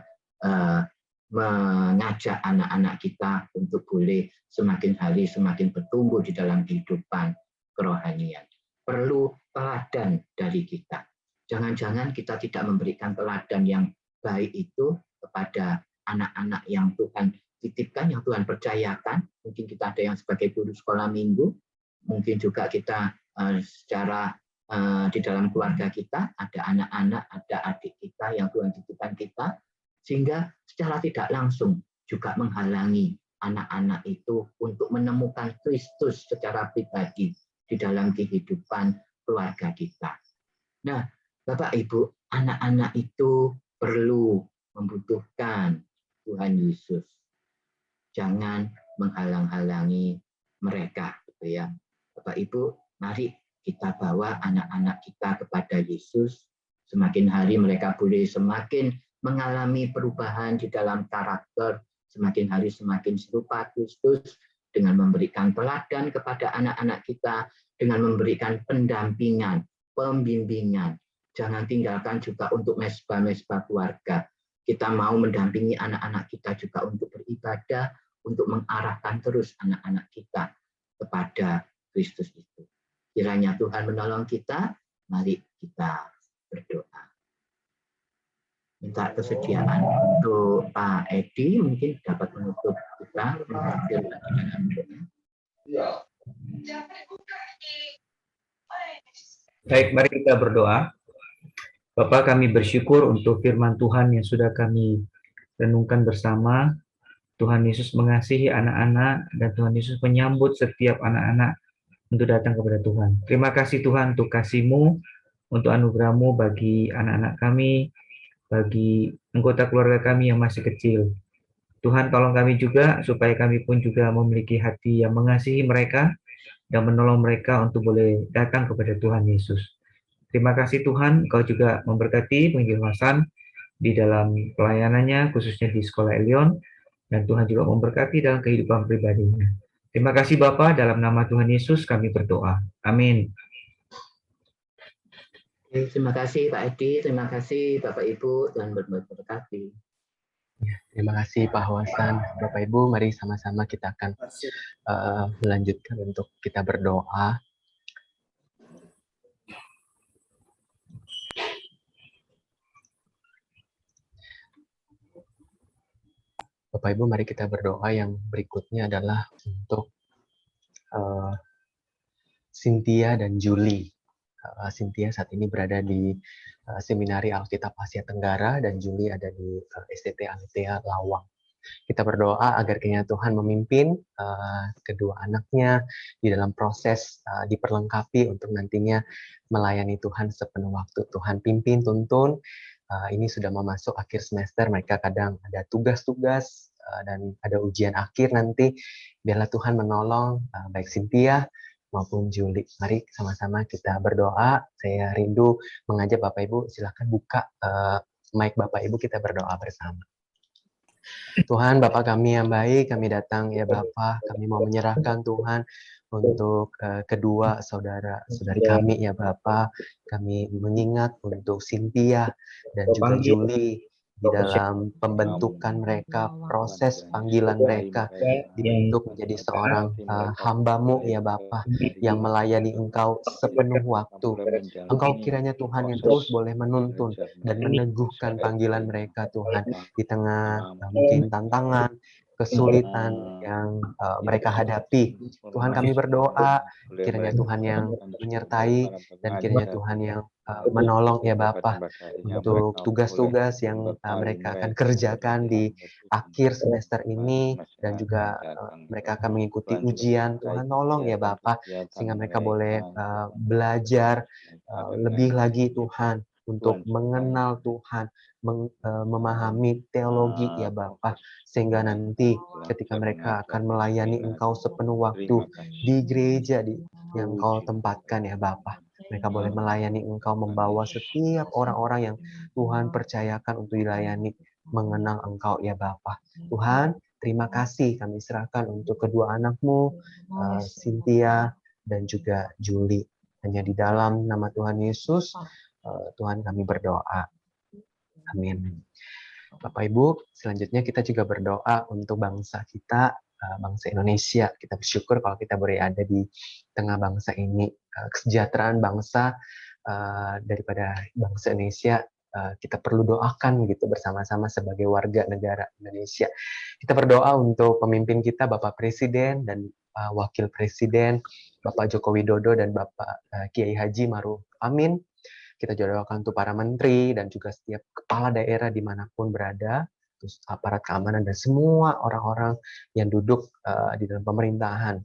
mengajak anak-anak kita untuk boleh semakin hari semakin bertumbuh di dalam kehidupan kerohanian. Perlu teladan dari kita. Jangan-jangan kita tidak memberikan teladan yang baik itu kepada anak-anak yang Tuhan titipkan, yang Tuhan percayakan. Mungkin kita ada yang sebagai guru sekolah minggu, mungkin juga kita secara di dalam keluarga kita ada anak-anak, ada adik kita yang Tuhan titipkan kita, sehingga secara tidak langsung juga menghalangi anak-anak itu untuk menemukan Kristus secara pribadi di dalam kehidupan keluarga kita. Nah, Bapak Ibu, anak-anak itu perlu membutuhkan Tuhan Yesus. Jangan menghalang-halangi mereka, gitu ya. Bapak Ibu, mari kita bawa anak-anak kita kepada Yesus. Semakin hari mereka boleh semakin mengalami perubahan di dalam karakter, semakin hari semakin serupa Kristus, dengan memberikan teladan kepada anak-anak kita, dengan memberikan pendampingan, pembimbingan. Jangan tinggalkan juga untuk mesbah-mesbah keluarga. Kita mau mendampingi anak-anak kita juga untuk beribadah, untuk mengarahkan terus anak-anak kita kepada Kristus itu. Kiranya Tuhan menolong kita, mari kita berdoa. Minta kesediaan untuk Pak Edi, mungkin dapat menutup kita. Baik, mari kita berdoa. Bapa, kami bersyukur untuk firman Tuhan yang sudah kami renungkan bersama. Tuhan Yesus mengasihi anak-anak dan Tuhan Yesus menyambut setiap anak-anak untuk datang kepada Tuhan. Terima kasih Tuhan untuk kasih-Mu, untuk anugerah-Mu bagi anak-anak kami, bagi anggota keluarga kami yang masih kecil. Tuhan, tolong kami juga supaya kami pun juga memiliki hati yang mengasihi mereka dan menolong mereka untuk boleh datang kepada Tuhan Yesus. Terima kasih Tuhan, Engkau juga memberkati penginjil Hasan di dalam pelayanannya, khususnya di Sekolah Elion, dan Tuhan juga memberkati dalam kehidupan pribadinya. Terima kasih Bapa, dalam nama Tuhan Yesus kami berdoa. Amin. Terima kasih Pak Edi, terima kasih Bapak Ibu, Tuhan memberkati. Terima kasih Pak Hasan, Bapak Ibu, mari sama-sama kita akan melanjutkan untuk kita berdoa. Bapak Ibu, mari kita berdoa. Yang berikutnya adalah untuk Cynthia dan Julie. Cynthia saat ini berada di Seminari Alkitab Asia Tenggara, dan Juli ada di STT Aletheia Lawang. Kita berdoa agar kiranya Tuhan memimpin kedua anaknya di dalam proses diperlengkapi untuk nantinya melayani Tuhan sepenuh waktu. Tuhan pimpin, tuntun. Ini sudah memasuk akhir semester, mereka kadang ada tugas-tugas dan ada ujian akhir nanti. Biarlah Tuhan menolong baik Cynthia maupun Juli. Mari sama-sama kita berdoa. Saya rindu mengajak Bapak Ibu, silakan buka mic Bapak Ibu, kita berdoa bersama. Tuhan, Bapak kami yang baik, kami datang ya Bapak, kami mau menyerahkan Tuhan untuk kedua saudara-saudari kami ya Bapak. Kami mengingat untuk Cynthia dan juga Juli di dalam pembentukan mereka, proses panggilan mereka dibentuk menjadi seorang hamba-Mu ya Bapa yang melayani Engkau sepenuh waktu. Engkau kiranya Tuhan yang terus boleh menuntun dan meneguhkan panggilan mereka Tuhan di tengah mungkin tantangan, kesulitan yang mereka hadapi. Tuhan kami berdoa kiranya Tuhan yang menyertai dan kiranya Tuhan yang menolong ya Bapa untuk tugas-tugas yang mereka akan kerjakan di akhir semester ini, dan juga mereka akan mengikuti ujian. Tuhan tolong ya Bapa sehingga mereka boleh belajar lebih lagi Tuhan untuk mengenal Tuhan, memahami teologi ya Bapa, sehingga nanti ketika mereka akan melayani Engkau sepenuh waktu di gereja yang Engkau tempatkan ya Bapa, mereka boleh melayani Engkau, membawa setiap orang-orang yang Tuhan percayakan untuk dilayani mengenal Engkau ya Bapa. Tuhan, terima kasih kami serahkan untuk kedua anak-Mu, Cynthia dan juga Juli. Hanya di dalam nama Tuhan Yesus, Tuhan kami berdoa. Amin. Bapak Ibu, selanjutnya kita juga berdoa untuk bangsa kita, bangsa Indonesia. Kita bersyukur kalau kita berada di tengah bangsa ini. Kesejahteraan bangsa daripada bangsa Indonesia kita perlu doakan gitu bersama-sama sebagai warga negara Indonesia. Kita berdoa untuk pemimpin kita, Bapak Presiden dan Wakil Presiden, Bapak Joko Widodo dan Bapak Kiai Haji Maruf Amin. Kita juga doakan untuk para menteri dan juga setiap kepala daerah dimanapun berada, terus aparat keamanan dan semua orang-orang yang duduk di dalam pemerintahan.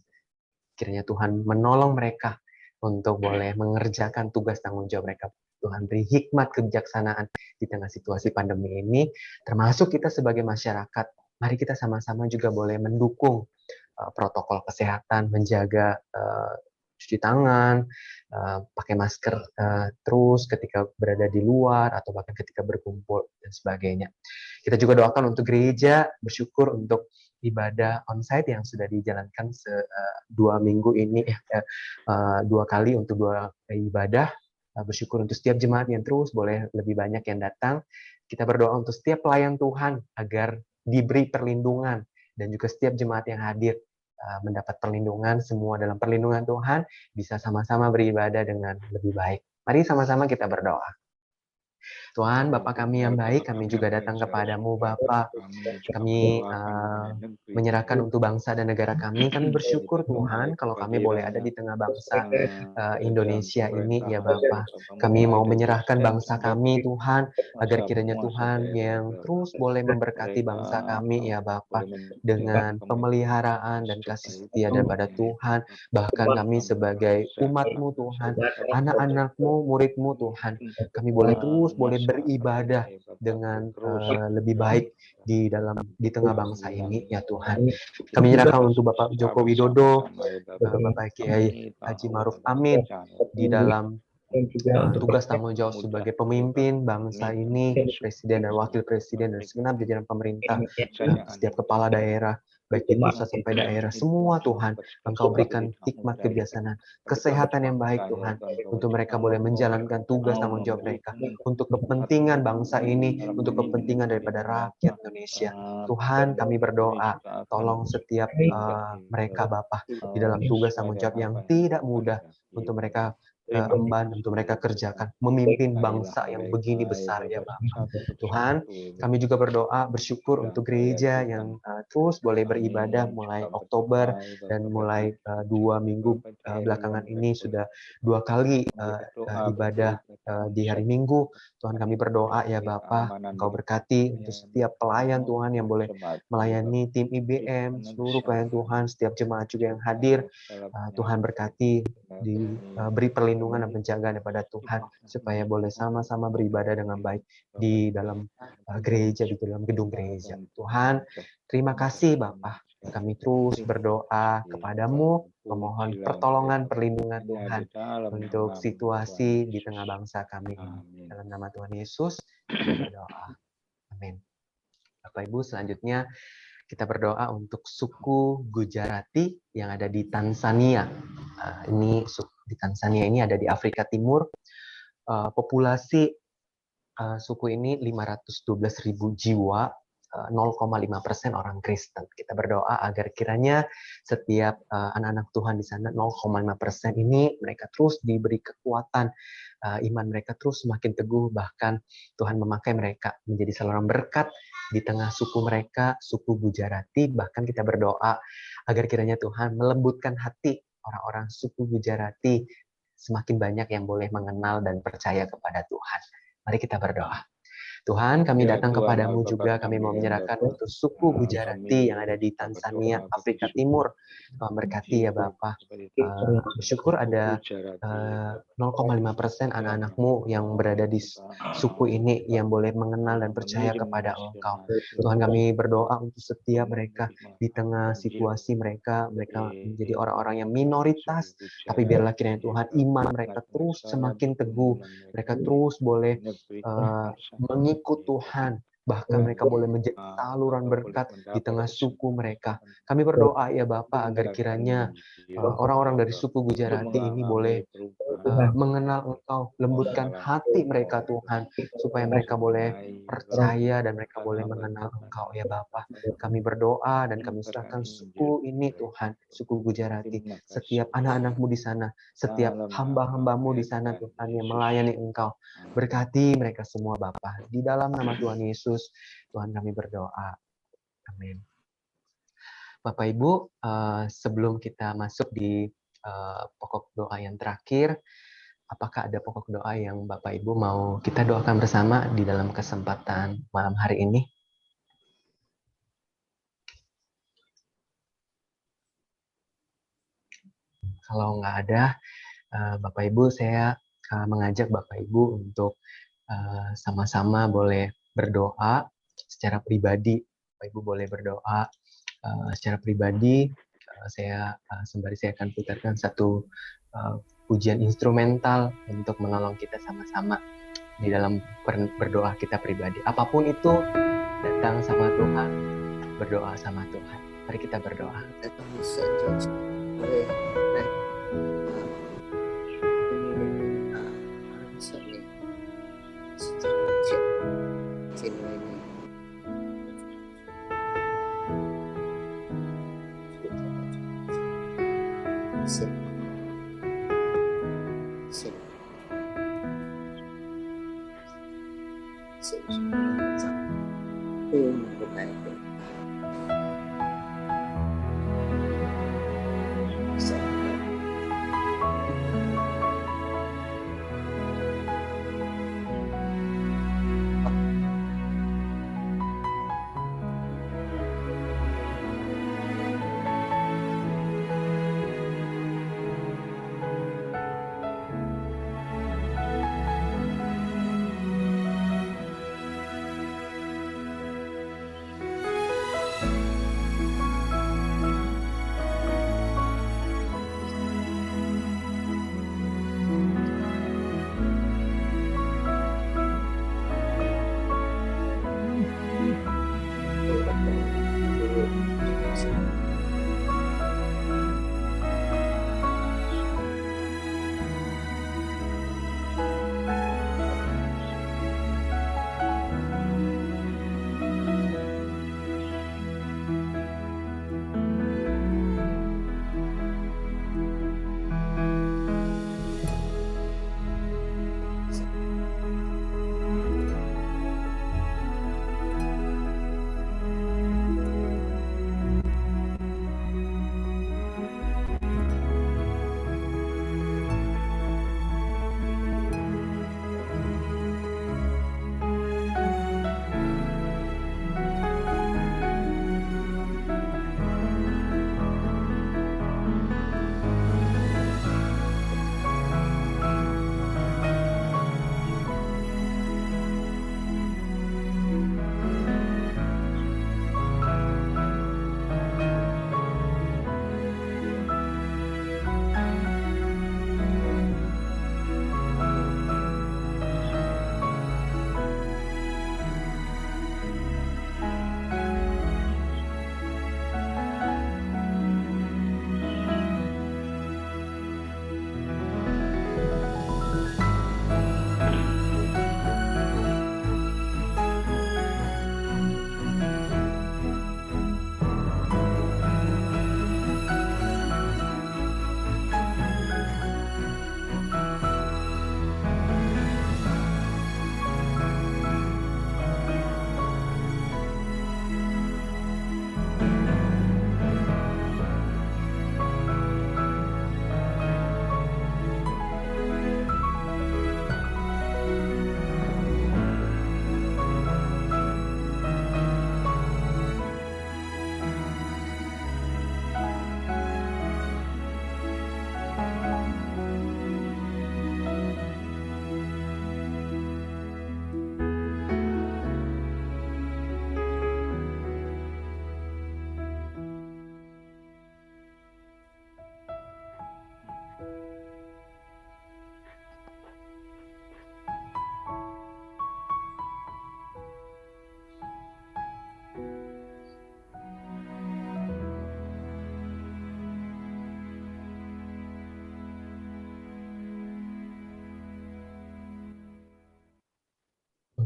Kiranya Tuhan menolong mereka untuk boleh mengerjakan tugas tanggung jawab mereka. Tuhan beri hikmat kebijaksanaan di tengah situasi pandemi ini, termasuk kita sebagai masyarakat. Mari kita sama-sama juga boleh mendukung protokol kesehatan, menjaga cuci tangan, pakai masker terus ketika berada di luar atau bahkan ketika berkumpul dan sebagainya. Kita juga doakan untuk gereja, bersyukur untuk ibadah onsite yang sudah dijalankan 2 minggu ini, 2 kali untuk 2 ibadah. Bersyukur untuk setiap jemaat yang terus boleh lebih banyak yang datang. Kita berdoa untuk setiap pelayan Tuhan agar diberi perlindungan, dan juga setiap jemaat yang hadir mendapat perlindungan, semua dalam perlindungan Tuhan, bisa sama-sama beribadah dengan lebih baik. Mari sama-sama kita berdoa. Tuhan, Bapa kami yang baik, kami juga datang kepadamu, Bapa. Kami menyerahkan untuk bangsa dan negara kami. Kami bersyukur, Tuhan, kalau kami boleh ada di tengah bangsa Indonesia ini, ya Bapa. Kami mau menyerahkan bangsa kami, Tuhan, agar kiranya Tuhan yang terus boleh memberkati bangsa kami, ya Bapa, dengan pemeliharaan dan kasih setia daripada Tuhan. Bahkan kami sebagai umat-Mu, Tuhan, anak-anak-Mu, murid-Mu, Tuhan, kami boleh terus boleh beribadah dengan lebih baik di tengah bangsa ini ya Tuhan. Kami menyerahkan untuk Bapak Joko Widodo, Bapak Kiai Haji Maruf Amin di dalam tugas tanggung jawab sebagai pemimpin bangsa ini, presiden dan wakil presiden dan segenap jajaran pemerintah, setiap kepala daerah, baik di pusat sampai daerah, semua Tuhan, Engkau berikan hikmat kebijaksanaan, kesehatan yang baik Tuhan, untuk mereka boleh menjalankan tugas tanggung jawab mereka, untuk kepentingan bangsa ini, untuk kepentingan daripada rakyat Indonesia. Tuhan, kami berdoa, tolong setiap mereka Bapa di dalam tugas tanggung jawab yang tidak mudah, untuk mereka emban untuk mereka kerjakan, memimpin bangsa yang begini besar ya Bapa. Tuhan, kami juga berdoa, bersyukur untuk gereja yang terus boleh beribadah mulai Oktober dan mulai 2 minggu belakangan ini sudah 2 kali ibadah di hari Minggu. Tuhan, kami berdoa ya Bapa, Engkau berkati untuk setiap pelayan Tuhan yang boleh melayani tim IBM, seluruh pelayan Tuhan, setiap jemaat juga yang hadir. Tuhan berkati, beri perlindungan dan penjagaan kepada Tuhan supaya boleh sama-sama beribadah dengan baik di dalam gereja, di dalam gedung gereja. Tuhan, terima kasih Bapa. Kami terus berdoa kepadamu, memohon pertolongan, perlindungan Tuhan untuk situasi di tengah bangsa kami ini. Dalam nama Tuhan Yesus, kami berdoa. Amin. Bapak Ibu, selanjutnya kita berdoa untuk suku Gujarati yang ada di Tanzania. Ini di Tanzania ini ada di Afrika Timur. Populasi suku ini 512.000 jiwa, 0,5% orang Kristen. Kita berdoa agar kiranya setiap anak-anak Tuhan di sana 0,5% ini mereka terus diberi kekuatan, iman mereka terus semakin teguh, bahkan Tuhan memakai mereka menjadi saluran berkat di tengah suku mereka, suku Gujarati. Bahkan kita berdoa agar kiranya Tuhan melembutkan hati orang-orang suku Gujarati, semakin banyak yang boleh mengenal dan percaya kepada Tuhan. Mari kita berdoa. Tuhan, kami datang kepadamu juga, kami mau menyerahkan untuk suku Gujarati yang ada di Tanzania, Afrika Timur. Tuhan berkati ya Bapa. Bersyukur ada 0,5% anak-anakmu yang berada di suku ini yang boleh mengenal dan percaya kepada Engkau. Tuhan, kami berdoa untuk setiap mereka di tengah situasi mereka menjadi orang-orang yang minoritas, tapi biarlah kiranya Tuhan iman mereka terus semakin teguh, mereka terus boleh mengikut Tuhan, bahkan mereka boleh menjadi saluran berkat di tengah suku mereka. Kami berdoa ya Bapa agar kiranya orang-orang dari suku Gujarati ini boleh mengenal Engkau, lembutkan hati mereka Tuhan, supaya mereka boleh percaya dan mereka boleh mengenal Engkau ya Bapa. Kami berdoa dan kami serahkan suku ini Tuhan, suku Gujarati, setiap anak-anakmu di sana, setiap hamba-hambamu di sana Tuhan yang melayani Engkau. Berkati mereka semua Bapa. Di dalam nama Tuhan Yesus, Tuhan kami berdoa. Amin. Bapak Ibu, sebelum kita masuk di pokok doa yang terakhir, apakah ada pokok doa yang Bapak Ibu mau kita doakan bersama di dalam kesempatan malam hari ini? Kalau nggak ada, Bapak Ibu, saya mengajak Bapak Ibu untuk sama-sama boleh berdoa secara pribadi. Bapak Ibu boleh berdoa secara pribadi. Sembari saya akan putarkan satu pujian instrumental untuk menolong kita sama-sama di dalam berdoa kita pribadi. Apapun itu, datang sama Tuhan, berdoa sama Tuhan. Mari kita berdoa.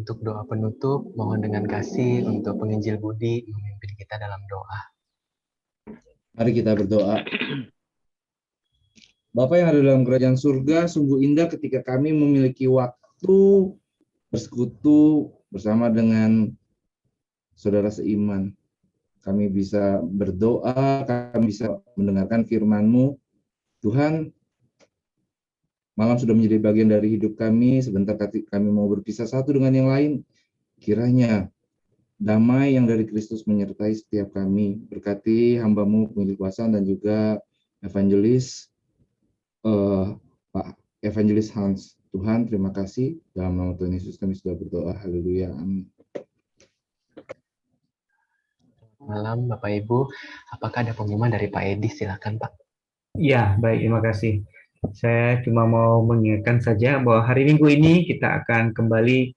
Untuk doa penutup, mohon dengan kasih untuk penginjil Budi memimpin kita dalam doa. Mari kita berdoa. Bapa yang ada dalam kerajaan surga, sungguh indah ketika kami memiliki waktu bersekutu bersama dengan saudara seiman. Kami bisa berdoa, kami bisa mendengarkan firman-Mu. Tuhan, malam sudah menjadi bagian dari hidup kami. Sebentar kami mau berpisah satu dengan yang lain. Kiranya damai yang dari Kristus menyertai setiap kami. Berkati hamba-Mu, pemilik kuasa, dan juga evangelis Pak Evangelis Hans. Tuhan, terima kasih. Dalam nama Tuhan Yesus kami sudah berdoa. Haleluya. Amin. Malam Bapak Ibu, apakah ada pengumuman dari Pak Edi? Silakan Pak. Ya, baik, terima kasih. Saya cuma mau mengingatkan saja bahwa hari Minggu ini kita akan kembali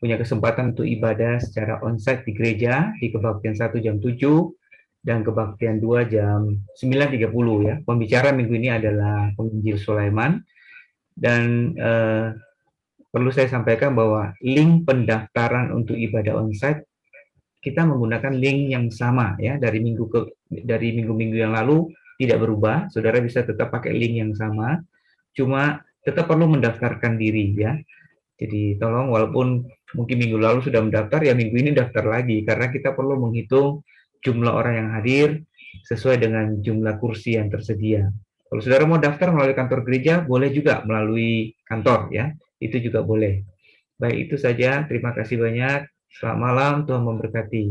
punya kesempatan untuk ibadah secara onsite di gereja, di kebaktian 1 jam 7 dan kebaktian 2 jam 9.30 ya. Pembicara minggu ini adalah penginjil Sulaiman. Dan perlu saya sampaikan bahwa link pendaftaran untuk ibadah onsite kita menggunakan link yang sama ya dari minggu-minggu yang lalu tidak berubah. Saudara bisa tetap pakai link yang sama, cuma tetap perlu mendaftarkan diri ya. Jadi tolong, walaupun mungkin minggu lalu sudah mendaftar, ya minggu ini daftar lagi karena kita perlu menghitung jumlah orang yang hadir sesuai dengan jumlah kursi yang tersedia. Kalau saudara mau daftar melalui kantor gereja, boleh juga melalui kantor ya, itu juga boleh. Baik, itu saja. Terima kasih banyak. Selamat malam, Tuhan memberkati.